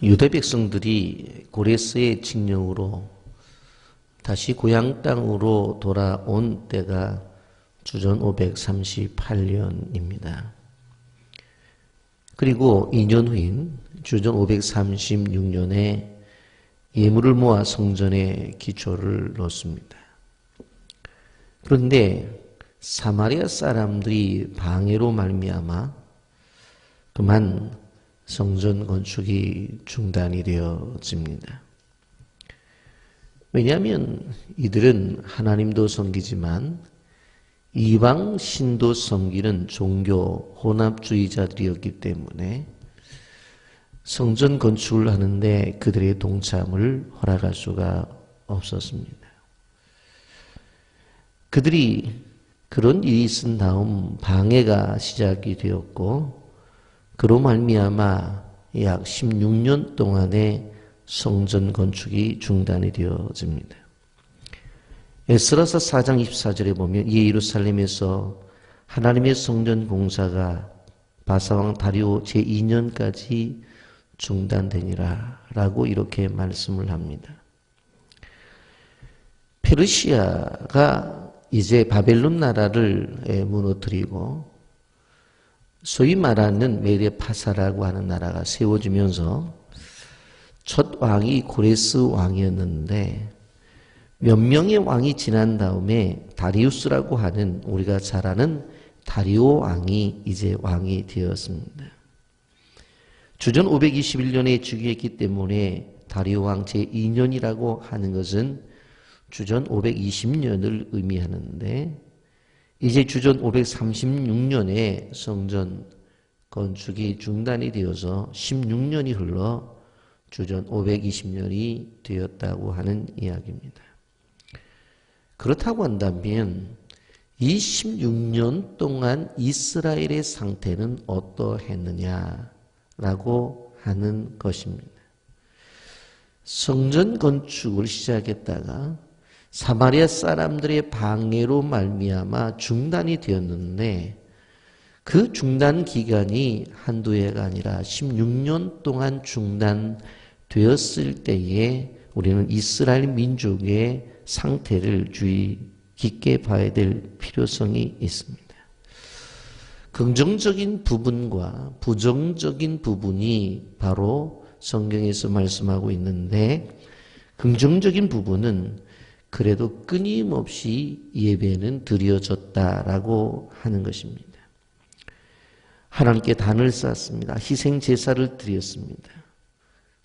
유대 백성들이 고레스의 칙령으로 다시 고향 땅으로 돌아온 때가 주전 538년입니다. 그리고 2년 후인 주전 536년에 예물을 모아 성전에 기초를 놓습니다. 그런데 사마리아 사람들이 방해로 말미암아 그만 성전 건축이 중단이 되어집니다. 왜냐하면 이들은 하나님도 섬기지만 이방 신도 섬기는 종교 혼합주의자들이었기 때문에 성전 건축을 하는데 그들의 동참을 허락할 수가 없었습니다. 그들이 그런 일이 있은 다음 방해가 시작이 되었고 그로 말미암아 약 16년 동안의 성전 건축이 중단이 되어집니다. 에스라서 4장 24절에 보면 이 예루살렘에서 하나님의 성전 공사가 바사왕 다리오 제2년까지 중단되니라 라고 이렇게 말씀을 합니다. 페르시아가 이제 바벨론 나라를 무너뜨리고 소위 말하는 메데파사라고 하는 나라가 세워지면서 첫 왕이 고레스 왕이었는데 몇 명의 왕이 지난 다음에 다리우스라고 하는 우리가 잘 아는 다리오 왕이 이제 왕이 되었습니다. 주전 521년에 즉위했기 때문에 다리오 왕 제2년이라고 하는 것은 주전 520년을 의미하는데 이제 주전 536년에 성전 건축이 중단이 되어서 16년이 흘러 주전 520년이 되었다고 하는 이야기입니다. 그렇다고 한다면 이 16년 동안 이스라엘의 상태는 어떠했느냐라고 하는 것입니다. 성전 건축을 시작했다가 사마리아 사람들의 방해로 말미암아 중단이 되었는데 그 중단 기간이 한두 해가 아니라 16년 동안 중단되었을 때에 우리는 이스라엘 민족의 상태를 주의 깊게 봐야 될 필요성이 있습니다. 긍정적인 부분과 부정적인 부분이 바로 성경에서 말씀하고 있는데 긍정적인 부분은 그래도 끊임없이 예배는 드려졌다라고 하는 것입니다. 하나님께 단을 쌓았습니다. 희생 제사를 드렸습니다.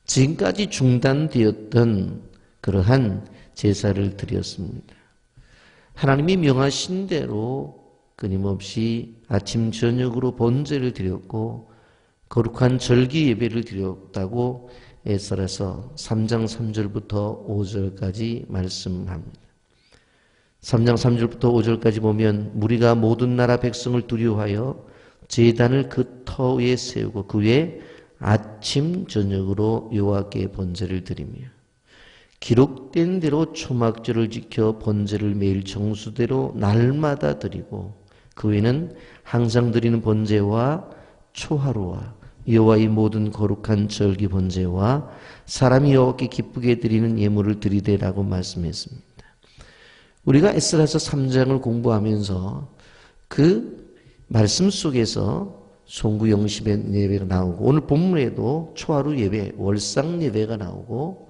지금까지 중단되었던 그러한 제사를 드렸습니다. 하나님이 명하신 대로 끊임없이 아침 저녁으로 번제를 드렸고 거룩한 절기 예배를 드렸다고 에스라서 3장 3절부터 5절까지 말씀합니다. 3장 3절부터 5절까지 보면 무리가 모든 나라 백성을 두려워하여 제단을 그 터 위에 세우고 그 위에 아침 저녁으로 여호와께 번제를 드리며 기록된 대로 초막절을 지켜 번제를 매일 정수대로 날마다 드리고 그 외에는 항상 드리는 번제와 초하루와 여호와의 모든 거룩한 절기 번제와 사람이 여호와께 기쁘게 드리는 예물을 드리되라고 말씀했습니다. 우리가 에스라서 3장을 공부하면서 그 말씀 속에서 송구 영십의 예배가 나오고 오늘 본문에도 초하루 예배, 월상 예배가 나오고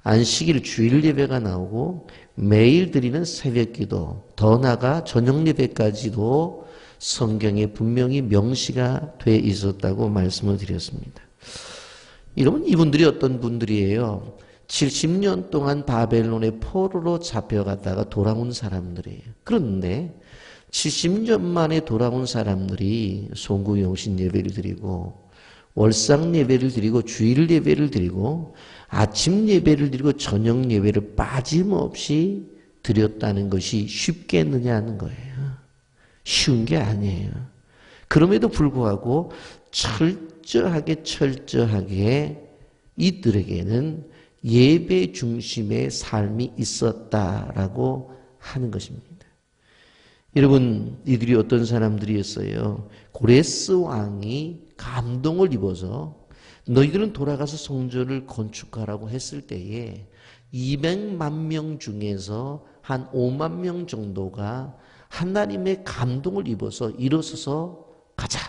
안식일 주일 예배가 나오고 매일 드리는 새벽기도 더 나아가 저녁 예배까지도 성경에 분명히 명시가 돼 있었다고 말씀을 드렸습니다. 여러분 이분들이 어떤 분들이에요? 70년 동안 바벨론의 포로로 잡혀갔다가 돌아온 사람들이에요. 그런데 70년 만에 돌아온 사람들이 송구영신 예배를 드리고 월상 예배를 드리고 주일 예배를 드리고 아침 예배를 드리고 저녁 예배를 빠짐없이 드렸다는 것이 쉽겠느냐는 거예요. 쉬운 게 아니에요. 그럼에도 불구하고 철저하게 이들에게는 예배 중심의 삶이 있었다라고 하는 것입니다. 여러분, 이들이 어떤 사람들이었어요? 고레스 왕이 감동을 입어서 너희들은 돌아가서 성전을 건축하라고 했을 때에 200만 명 중에서 한 5만 명 정도가 하나님의 감동을 입어서 일어서서 가자.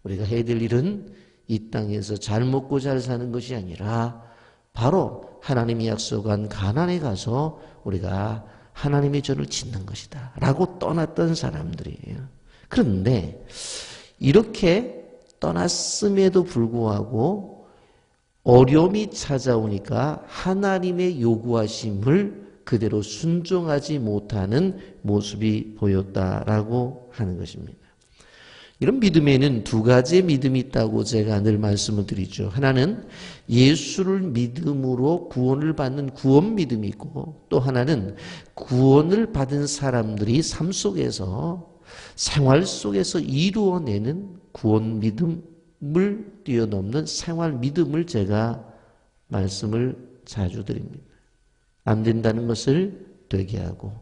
우리가 해야 될 일은 이 땅에서 잘 먹고 잘 사는 것이 아니라 바로 하나님이 약속한 가나안에 가서 우리가 하나님의 전을 짓는 것이다 라고 떠났던 사람들이에요. 그런데 이렇게 떠났음에도 불구하고 어려움이 찾아오니까 하나님의 요구하심을 그대로 순종하지 못하는 모습이 보였다라고 하는 것입니다. 이런 믿음에는 두 가지의 믿음이 있다고 제가 늘 말씀을 드리죠. 하나는 예수를 믿음으로 구원을 받는 구원 믿음이 있고, 또 하나는 구원을 받은 사람들이 삶 속에서 생활 속에서 이루어내는 구원 믿음을 뛰어넘는 생활 믿음을 제가 말씀을 자주 드립니다. 안 된다는 것을 되게 하고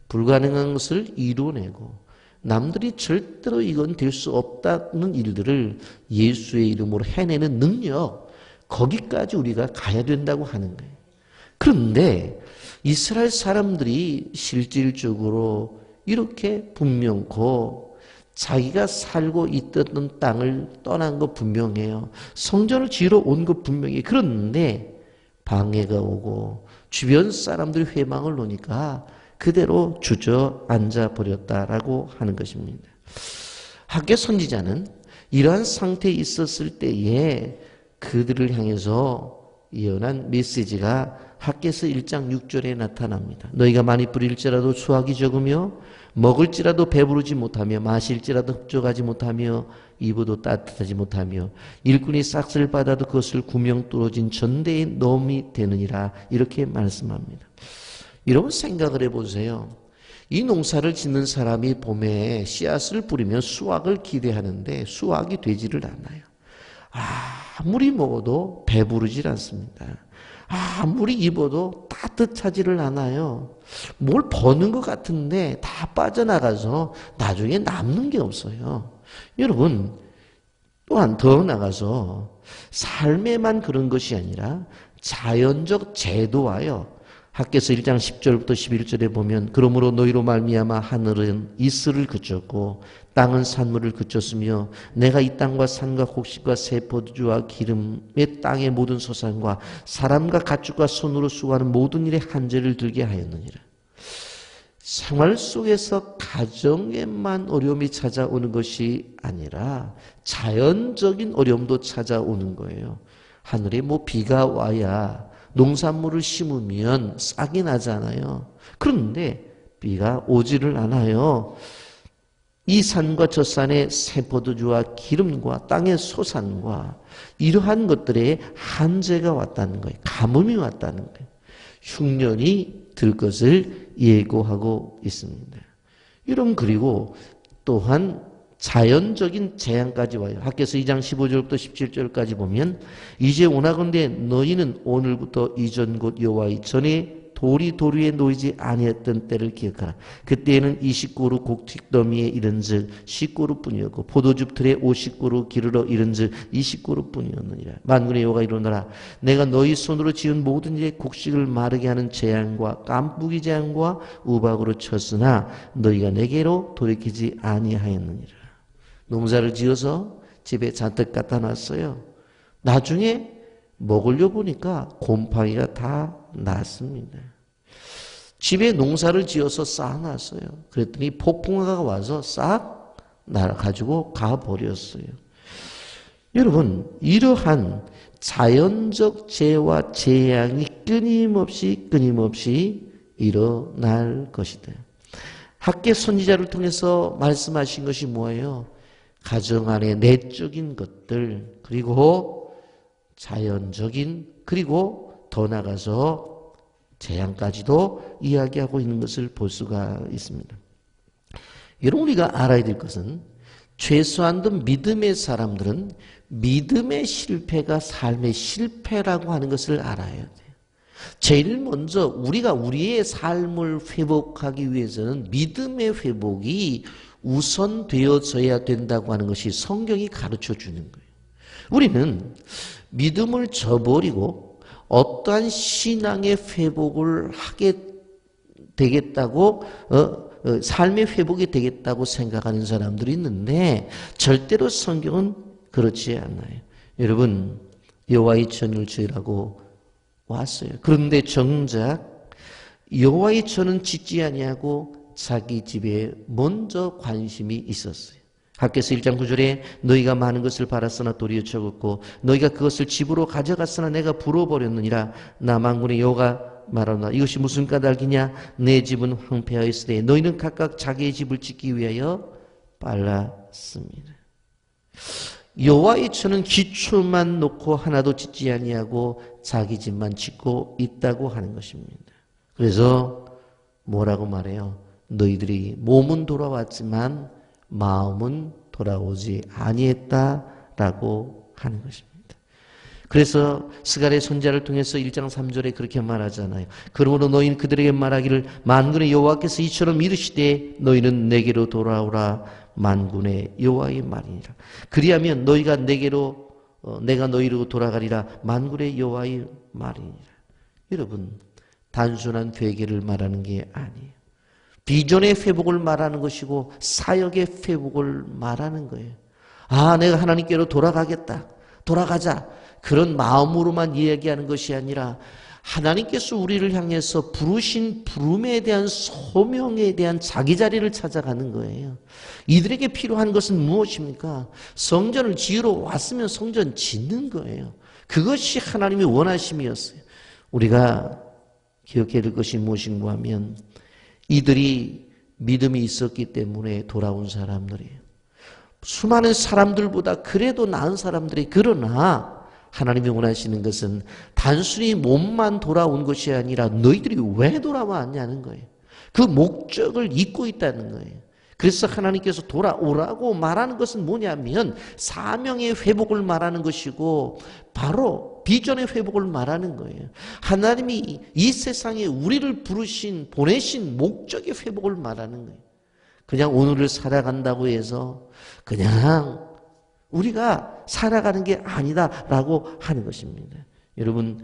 불가능한 것을 이루어내고 남들이 절대로 이건 될 수 없다는 일들을 예수의 이름으로 해내는 능력, 거기까지 우리가 가야 된다고 하는 거예요. 그런데 이스라엘 사람들이 실질적으로 이렇게 분명코 자기가 살고 있던 땅을 떠난 거 분명해요. 성전을 지으러 온 거 분명해요. 그런데 방해가 오고 주변 사람들이 회망을 놓으니까 그대로 주저앉아 버렸다라고 하는 것입니다. 학개 선지자는 이러한 상태에 있었을 때에 그들을 향해서 예언한 메시지가 학개서 1장 6절에 나타납니다. 너희가 많이 뿌릴지라도 수확이 적으며 먹을지라도 배부르지 못하며 마실지라도 흡족하지 못하며 입어도 따뜻하지 못하며 일꾼이 싹쓸 받아도 그것을 구명 뚫어진 전대의 놈이 되느니라, 이렇게 말씀합니다. 여러분 생각을 해보세요. 이 농사를 짓는 사람이 봄에 씨앗을 뿌리면 수확을 기대하는데 수확이 되지를 않아요. 아무리 먹어도 배부르질 않습니다. 아무리 입어도 따뜻하지를 않아요. 뭘 버는 것 같은데 다 빠져나가서 나중에 남는 게 없어요. 여러분, 또한 더 나가서 삶에만 그런 것이 아니라 자연적 제도와요. 학개서 1장 10절부터 11절에 보면 그러므로 너희로 말미암아 하늘은 이슬을 그쳤고 땅은 산물을 그쳤으며 내가 이 땅과 산과 곡식과 새 포도주와 기름의 땅의 모든 소산과 사람과 가축과 손으로 수고하는 모든 일에 한죄를 들게 하였느니라. 생활 속에서 가정에만 어려움이 찾아오는 것이 아니라 자연적인 어려움도 찾아오는 거예요. 하늘에 비가 와야 농산물을 심으면 싹이 나잖아요. 그런데 비가 오지를 않아요. 이 산과 저 산의 새 포도주와 기름과 땅의 소산과 이러한 것들에 한재가 왔다는 거예요. 가뭄이 왔다는 거예요. 흉년이 들 것을 예고하고 있습니다. 여러분, 그리고 또한 자연적인 재앙까지 와요. 학개서 2장 15절부터 17절까지 보면 이제 원하건대 너희는 오늘부터 이전 곧 여호와의 전에 돌이 돌 위에 놓이지 아니했던 때를 기억하라. 그때에는 20고루 곡식더미에 이른즉 10고루 뿐이었고 포도주 틀에 50고루 기르러 이른즉 20고루 뿐이었느니라. 만군의 여호와가 이르노라. 내가 너희 손으로 지은 모든 일에 곡식을 마르게 하는 재앙과 깐부기 재앙과 우박으로 쳤으나 너희가 내게로 돌이키지 아니하였느니라. 농사를 지어서 집에 잔뜩 갖다 놨어요. 나중에 먹으려 보니까 곰팡이가 다 났습니다. 집에 농사를 지어서 쌓아놨어요. 그랬더니 폭풍우가 와서 싹 날아가지고 가버렸어요. 여러분, 이러한 자연적 재해와 재앙이 끊임없이 일어날 것이다. 학개 선지자를 통해서 말씀하신 것이 뭐예요? 가정 안의 내적인 것들, 그리고 자연적인, 그리고 더 나가서 재앙까지도 이야기하고 있는 것을 볼 수가 있습니다. 여러분, 우리가 알아야 될 것은 최소한도 믿음의 사람들은 믿음의 실패가 삶의 실패라고 하는 것을 알아야 돼요. 제일 먼저 우리가 우리의 삶을 회복하기 위해서는 믿음의 회복이 우선되어져야 된다고 하는 것이 성경이 가르쳐 주는 거예요. 우리는 믿음을 저버리고 어떠한 신앙의 회복을 하게 되겠다고 삶의 회복이 되겠다고 생각하는 사람들이 있는데 절대로 성경은 그렇지 않아요. 여러분, 여호와의 전을 지으라고 왔어요. 그런데 정작 여호와의 전은 짓지 아니하고 자기 집에 먼저 관심이 있었어요. 학개서 1장 9절에 너희가 많은 것을 바랐으나 도리어 적었고 너희가 그것을 집으로 가져갔으나 내가 불어버렸느니라. 나 만군의 여호와가 말하노라. 이것이 무슨 까닭이냐? 내 집은 황폐하였으되 너희는 각각 자기의 집을 짓기 위하여 빨랐습니다. 여호와의 전은 기초만 놓고 하나도 짓지 아니하고 자기 집만 짓고 있다고 하는 것입니다. 그래서 뭐라고 말해요? 너희들이 몸은 돌아왔지만 마음은 돌아오지 아니했다라고 하는 것입니다. 그래서 스가랴 선지자를 통해서 1장 3절에 그렇게 말하잖아요. 그러므로 너희는 그들에게 말하기를 만군의 여호와께서 이처럼 이르시되 너희는 내게로 돌아오라. 만군의 여호와의 말이니라. 그리하면 너희가 내게로 내가 너희로 돌아가리라. 만군의 여호와의 말이니라. 여러분, 단순한 회개를 말하는 게 아니에요. 비전의 회복을 말하는 것이고 사역의 회복을 말하는 거예요. 아, 내가 하나님께로 돌아가겠다. 돌아가자. 그런 마음으로만 이야기하는 것이 아니라 하나님께서 우리를 향해서 부르신 부름에 대한 소명에 대한 자기 자리를 찾아가는 거예요. 이들에게 필요한 것은 무엇입니까? 성전을 지으러 왔으면 성전 짓는 거예요. 그것이 하나님의 원하심이었어요. 우리가 기억해야 될 것이 무엇인가 하면 이들이 믿음이 있었기 때문에 돌아온 사람들이에요. 수많은 사람들보다 그래도 나은 사람들이. 그러나 하나님이 원하시는 것은 단순히 몸만 돌아온 것이 아니라 너희들이 왜 돌아왔냐는 거예요. 그 목적을 잊고 있다는 거예요. 그래서 하나님께서 돌아오라고 말하는 것은 뭐냐면 사명의 회복을 말하는 것이고 바로 비전의 회복을 말하는 거예요. 하나님이 이 세상에 우리를 부르신 보내신 목적의 회복을 말하는 거예요. 그냥 오늘을 살아간다고 해서 그냥 우리가 살아가는 게 아니다라고 하는 것입니다. 여러분,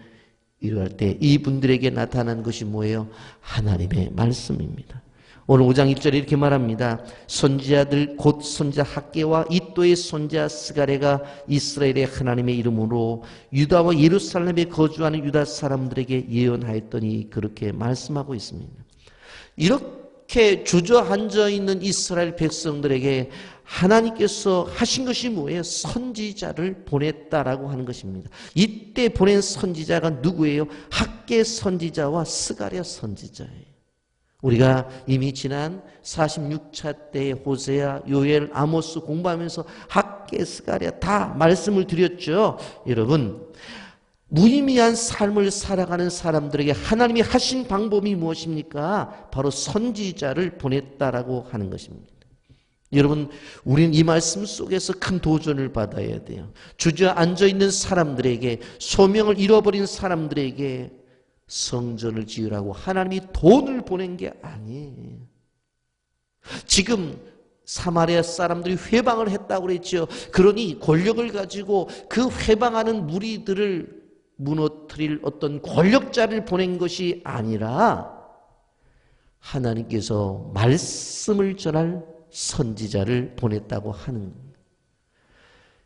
이러할 때 이분들에게 나타난 것이 뭐예요? 하나님의 말씀입니다. 오늘 5장 1절에 이렇게 말합니다. 선지자들 곧 선지자 학개와 이또의 선지자 스가랴가 이스라엘의 하나님의 이름으로 유다와 예루살렘에 거주하는 유다 사람들에게 예언하였더니 그렇게 말씀하고 있습니다. 이렇게 주저앉아 있는 이스라엘 백성들에게 하나님께서 하신 것이 뭐예요? 선지자를 보냈다라고 하는 것입니다. 이때 보낸 선지자가 누구예요? 학개 선지자와 스가랴 선지자예요. 우리가 이미 지난 46차 때 호세아, 요엘, 아모스 공부하면서 학개, 스가랴 다 말씀을 드렸죠. 여러분, 무의미한 삶을 살아가는 사람들에게 하나님이 하신 방법이 무엇입니까? 바로 선지자를 보냈다라고 하는 것입니다. 여러분, 우리는 이 말씀 속에서 큰 도전을 받아야 돼요. 주저앉아 있는 사람들에게, 소명을 잃어버린 사람들에게 성전을 지으라고 하나님이 돈을 보낸 게 아니에요. 지금 사마리아 사람들이 회방을 했다고 그랬죠. 그러니 권력을 가지고 그 회방하는 무리들을 무너뜨릴 어떤 권력자를 보낸 것이 아니라 하나님께서 말씀을 전할 선지자를 보냈다고 하는 겁니다.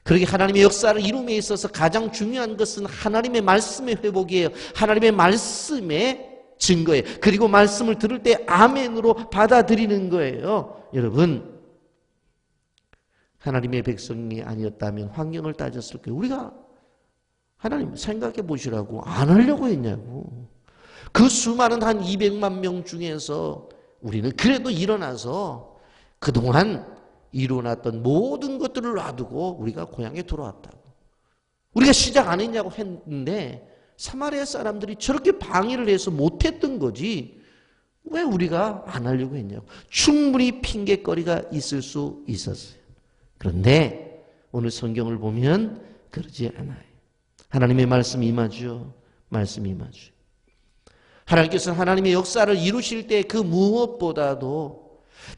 그러게 하나님의 역사를 이룸에 있어서 가장 중요한 것은 하나님의 말씀의 회복이에요. 하나님의 말씀의 증거예요. 그리고 말씀을 들을 때 아멘으로 받아들이는 거예요. 여러분, 하나님의 백성이 아니었다면 환경을 따졌을 거예요. 우리가 하나님 생각해 보시라고 안 하려고 했냐고. 그 수많은 한 200만 명 중에서 우리는 그래도 일어나서 그동안 이루어놨던 모든 것들을 놔두고 우리가 고향에 돌아왔다고. 우리가 시작 안 했냐고 했는데 사마리아 사람들이 저렇게 방해를 해서 못했던 거지 왜 우리가 안 하려고 했냐고. 충분히 핑계거리가 있을 수 있었어요. 그런데 오늘 성경을 보면 그러지 않아요. 하나님의 말씀이 임하죠. 말씀이 임하죠. 하나님께서 하나님의 역사를 이루실 때 그 무엇보다도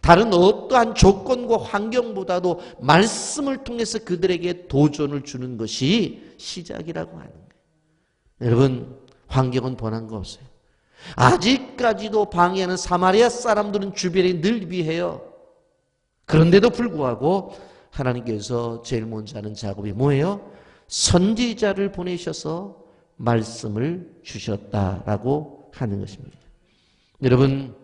다른 어떠한 조건과 환경보다도 말씀을 통해서 그들에게 도전을 주는 것이 시작이라고 하는 거예요. 여러분, 환경은 변한 거 없어요. 아직까지도 방해하는 사마리아 사람들은 주변에 늘 위해요. 그런데도 불구하고 하나님께서 제일 먼저 하는 작업이 뭐예요? 선지자를 보내셔서 말씀을 주셨다라고 하는 것입니다. 여러분,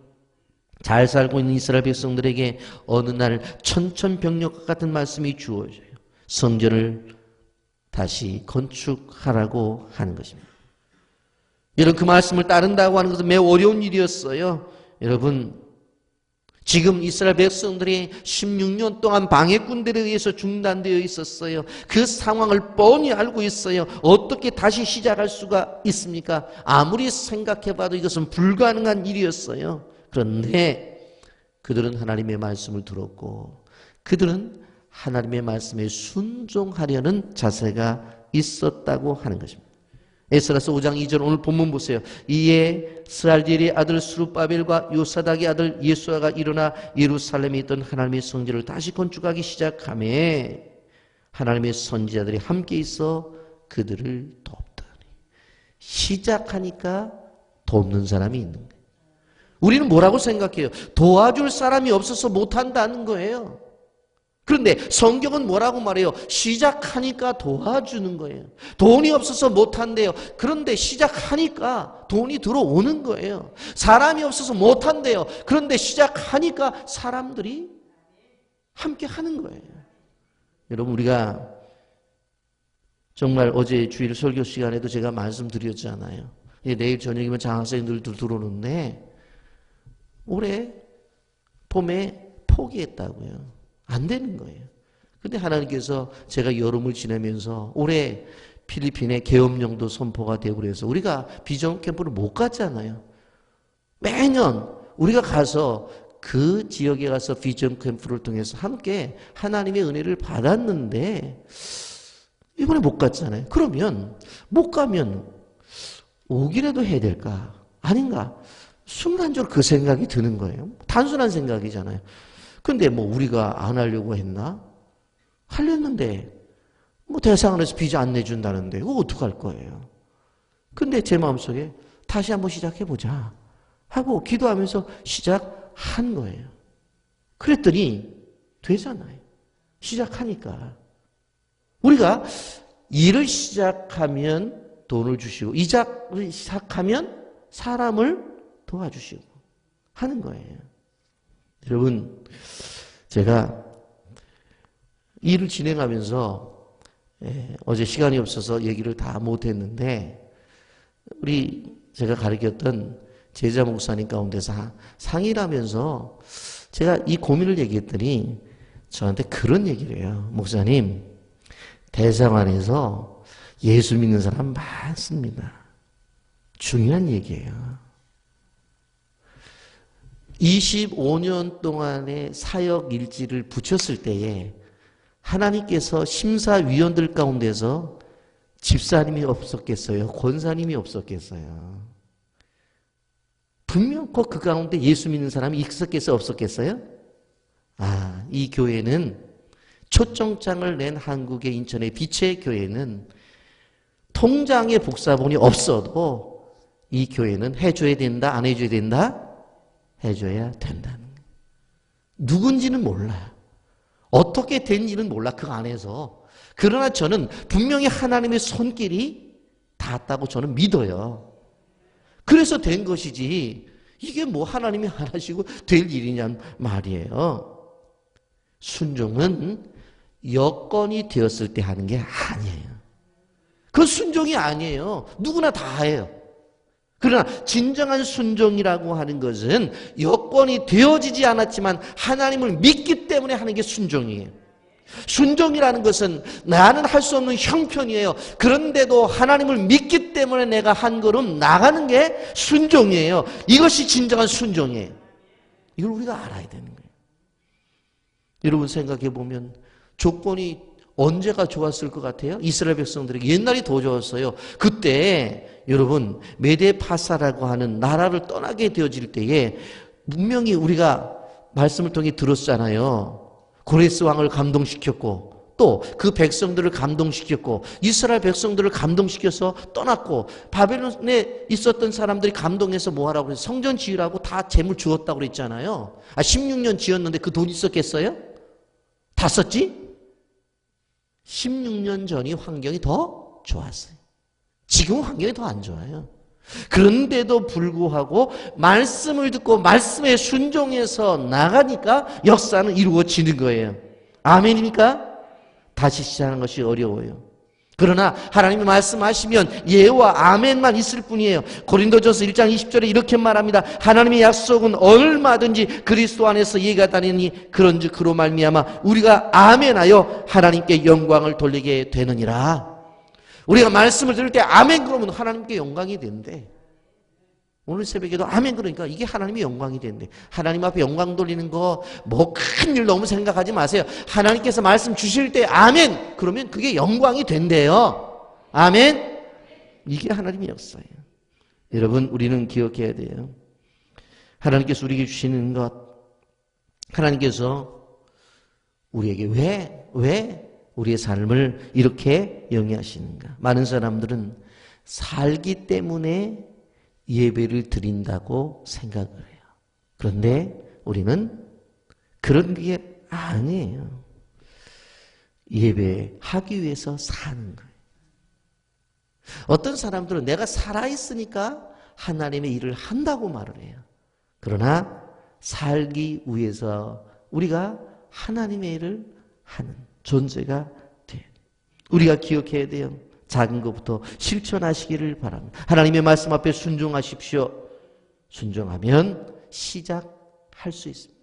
잘 살고 있는 이스라엘 백성들에게 어느 날 천천병력과 같은 말씀이 주어져요. 성전을 다시 건축하라고 하는 것입니다. 여러분, 그 말씀을 따른다고 하는 것은 매우 어려운 일이었어요. 여러분, 지금 이스라엘 백성들이 16년 동안 방해꾼들에 의해서 중단되어 있었어요. 그 상황을 뻔히 알고 있어요. 어떻게 다시 시작할 수가 있습니까? 아무리 생각해봐도 이것은 불가능한 일이었어요. 그런데 그들은 하나님의 말씀을 들었고 그들은 하나님의 말씀에 순종하려는 자세가 있었다고 하는 것입니다. 에스라서 5장 2절 오늘 본문 보세요. 이에 스알디엘의 아들 스룹바벨과 요사닥의 아들 예수아가 일어나 예루살렘에 있던 하나님의 성전을 다시 건축하기 시작하매 하나님의 선지자들이 함께 있어 그들을 돕더니. 시작하니까 돕는 사람이 있는 거예요. 우리는 뭐라고 생각해요? 도와줄 사람이 없어서 못한다는 거예요. 그런데 성경은 뭐라고 말해요? 시작하니까 도와주는 거예요. 돈이 없어서 못한대요. 그런데 시작하니까 돈이 들어오는 거예요. 사람이 없어서 못한대요. 그런데 시작하니까 사람들이 함께 하는 거예요. 여러분, 우리가 정말 어제 주일 설교 시간에도 제가 말씀드렸잖아요. 내일 저녁이면 장학생들도 들어오는데 올해 봄에 포기했다고요. 안 되는 거예요. 근데 하나님께서 제가 여름을 지나면서 올해 필리핀에 계엄령도 선포가 되고 그래서 우리가 비전 캠프를 못 갔잖아요. 매년 우리가 가서 그 지역에 가서 비전 캠프를 통해서 함께 하나님의 은혜를 받았는데 이번에 못 갔잖아요. 그러면 못 가면 오기라도 해야 될까? 아닌가? 순간적으로 그 생각이 드는 거예요. 단순한 생각이잖아요. 근데 뭐 우리가 안 하려고 했나? 하려는데 뭐 대상원에서 비자 안 내준다는데 그거 어떡할 거예요? 근데 제 마음속에 다시 한번 시작해보자 하고 기도하면서 시작한 거예요. 그랬더니 되잖아요. 시작하니까. 우리가 일을 시작하면 돈을 주시고 일을 시작하면 사람을 도와주시고 하는 거예요. 여러분, 제가 일을 진행하면서 어제 시간이 없어서 얘기를 다 못했는데 제가 가르쳤던 제자 목사님 가운데서 상의를 하면서 제가 이 고민을 얘기했더니 저한테 그런 얘기를 해요. 목사님, 대상안에서 예수 믿는 사람 많습니다. 중요한 얘기예요. 25년 동안의 사역 일지를 붙였을 때에 하나님께서 심사위원들 가운데서 집사님이 없었겠어요? 권사님이 없었겠어요? 분명코 그 가운데 예수 믿는 사람이 있었겠어요? 없었겠어요? 이 교회는 초청장을 낸 한국의 인천의 빛의 교회는 통장에 복사본이 없어도 이 교회는 해줘야 된다, 안 해줘야 된다? 해줘야 된다는 거예요. 누군지는 몰라요. 어떻게 된 일은 몰라, 그 안에서. 그러나 저는 분명히 하나님의 손길이 닿았다고 저는 믿어요. 그래서 된 것이지 이게 뭐 하나님이 안 하시고 될 일이냔 말이에요. 순종은 여건이 되었을 때 하는 게 아니에요. 그 순종이 아니에요. 누구나 다 해요. 그러나 진정한 순종이라고 하는 것은 여건이 되어지지 않았지만 하나님을 믿기 때문에 하는 게 순종이에요. 순종이라는 것은 나는 할 수 없는 형편이에요. 그런데도 하나님을 믿기 때문에 내가 한 걸음 나가는 게 순종이에요. 이것이 진정한 순종이에요. 이걸 우리가 알아야 되는 거예요. 여러분 생각해 보면 조건이 언제가 좋았을 것 같아요? 이스라엘 백성들에게 옛날이 더 좋았어요. 그때 여러분 메데 파사라고 하는 나라를 떠나게 되어질 때에 분명히 우리가 말씀을 통해 들었잖아요. 고레스 왕을 감동시켰고 또 그 백성들을 감동시켰고 이스라엘 백성들을 감동시켜서 떠났고 바벨론에 있었던 사람들이 감동해서 뭐 하라고 해서 성전 지으라고 다 재물 주었다고 그랬잖아요. 16년 지었는데 그 돈 있었겠어요? 다 썼지? 16년 전이 환경이 더 좋았어요. 지금은 환경이 더 안 좋아요. 그런데도 불구하고 말씀을 듣고 말씀에 순종해서 나가니까 역사는 이루어지는 거예요. 아멘입니까? 다시 시작하는 것이 어려워요. 그러나 하나님이 말씀하시면 예와 아멘만 있을 뿐이에요. 고린도전서 1장 20절에 이렇게 말합니다. 하나님의 약속은 얼마든지 그리스도 안에서 이해가 되느니 그런즉 그로 말미암아 우리가 아멘하여 하나님께 영광을 돌리게 되느니라. 우리가 말씀을 들을 때 아멘 그러면 하나님께 영광이 된대. 오늘 새벽에도 아멘 그러니까 이게 하나님의 영광이 된대. 하나님 앞에 영광 돌리는 거 뭐 큰일 너무 생각하지 마세요. 하나님께서 말씀 주실 때 아멘 그러면 그게 영광이 된대요. 아멘. 이게 하나님의 역사예요. 여러분 우리는 기억해야 돼요. 하나님께서 우리에게 주시는 것, 하나님께서 우리에게 왜 우리의 삶을 이렇게 영위하시는가. 많은 사람들은 살기 때문에 예배를 드린다고 생각을 해요. 그런데 우리는 그런 게 아니에요. 예배하기 위해서 사는 거예요. 어떤 사람들은 내가 살아있으니까 하나님의 일을 한다고 말을 해요. 그러나 살기 위해서 우리가 하나님의 일을 하는 존재가 돼요. 우리가 기억해야 돼요. 작은 것부터 실천하시기를 바랍니다. 하나님의 말씀 앞에 순종하십시오. 순종하면 시작할 수 있습니다.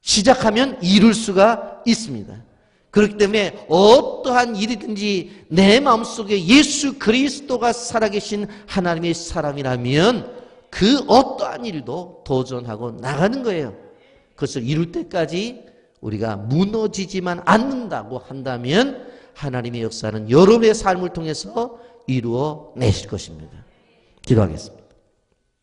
시작하면 이룰 수가 있습니다. 그렇기 때문에 어떠한 일이든지 내 마음속에 예수 그리스도가 살아계신 하나님의 사람이라면 그 어떠한 일도 도전하고 나가는 거예요. 그것을 이룰 때까지 우리가 무너지지만 않는다고 한다면 하나님의 역사는 여러분의 삶을 통해서 이루어 내실 것입니다. 기도하겠습니다.